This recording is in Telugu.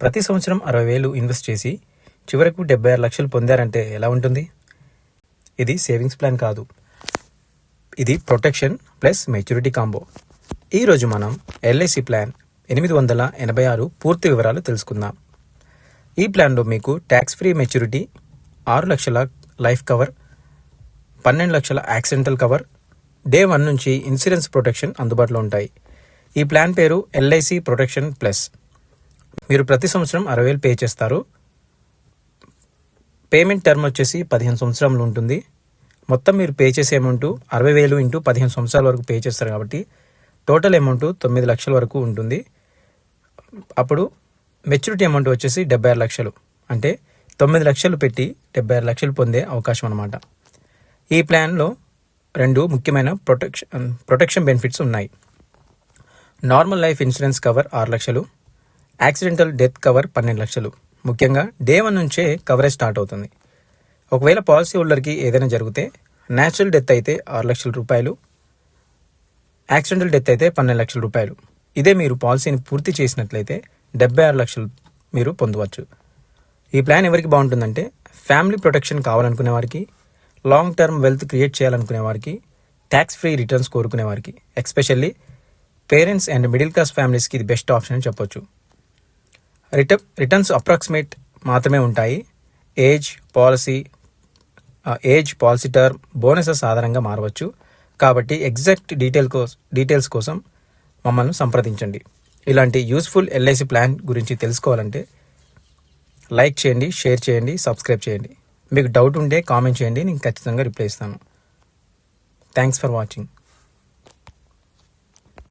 ప్రతి సంవత్సరం 60,000 ఇన్వెస్ట్ చేసి చివరకు 76 లక్షలు పొందారంటే ఎలా ఉంటుంది? ఇది సేవింగ్స్ ప్లాన్ కాదు, ఇది ప్రొటెక్షన్ ప్లస్ మెచ్యూరిటీ కాంబో. ఈరోజు మనం ఎల్ఐసి ప్లాన్ 886 పూర్తి వివరాలు తెలుసుకుందాం. ఈ ప్లాన్లో మీకు ట్యాక్స్ ఫ్రీ మెచ్యూరిటీ, 6 లక్షల లైఫ్ కవర్, 12 లక్షల యాక్సిడెంటల్ కవర్, డే 1 నుంచి ఇన్సూరెన్స్ ప్రొటెక్షన్ అందుబాటులో ఉంటాయి. ఈ ప్లాన్ పేరు ఎల్ఐసి ప్రొటెక్షన్ ప్లస్. మీరు ప్రతి సంవత్సరం 60,000 పే చేస్తారు. పేమెంట్ టర్మ్ వచ్చేసి 15 సంవత్సరాలు ఉంటుంది. మొత్తం మీరు పే చేసే అమౌంట్ 60,000 ఇంటూ 15 సంవత్సరాల వరకు పే చేస్తారు కాబట్టి టోటల్ అమౌంట్ 9 లక్షల వరకు ఉంటుంది. అప్పుడు మెచ్యూరిటీ అమౌంట్ వచ్చేసి 76 లక్షలు, అంటే 9 లక్షలు పెట్టి 76 లక్షలు పొందే అవకాశం అన్నమాట. ఈ ప్లాన్లో 2 ముఖ్యమైన ప్రొటెక్షన్ బెనిఫిట్స్ ఉన్నాయి. నార్మల్ లైఫ్ ఇన్సూరెన్స్ కవర్ 6 లక్షలు, యాక్సిడెంటల్ డెత్ కవర్ 12 లక్షలు. ముఖ్యంగా డే 1 నుంచే కవరేజ్ స్టార్ట్ అవుతుంది. ఒకవేళ పాలసీ హోల్డర్కి ఏదైనా జరిగితే న్యాచురల్ డెత్ అయితే 6 లక్షల రూపాయలు, యాక్సిడెంటల్ డెత్ అయితే 12 లక్షల రూపాయలు. ఇదే మీరు పాలసీని పూర్తి చేసినట్లయితే 76 లక్షలు మీరు పొందవచ్చు. ఈ ప్లాన్ ఎవరికి బాగుంటుందంటే ఫ్యామిలీ ప్రొటెక్షన్ కావాలనుకునే వారికి, లాంగ్ టర్మ్ వెల్త్ క్రియేట్ చేయాలనుకునే వారికి, ట్యాక్స్ ఫ్రీ రిటర్న్స్ కోరుకునే వారికి, especially parents and middle class ఫ్యామిలీస్కి ఇది బెస్ట్ ఆప్షన్ అని చెప్పొచ్చు. రిటర్న్స్ అప్రాక్సిమేట్ మాత్రమే ఉంటాయి. ఏజ్, పాలసీ టర్మ్, బోనసెస్ ఆధారంగా మారవచ్చు. కాబట్టి ఎగ్జాక్ట్ డీటెయిల్స్ కోసం మమ్మల్ని సంప్రదించండి. ఇలాంటి యూస్ఫుల్ ఎల్ఐసి ప్లాన్ గురించి తెలుసుకోవాలంటే లైక్ చేయండి, షేర్ చేయండి, సబ్స్క్రైబ్ చేయండి. మీకు డౌట్ ఉంటే కామెంట్ చేయండి, నేను ఖచ్చితంగా రిప్లై ఇస్తాను. Thanks for watching.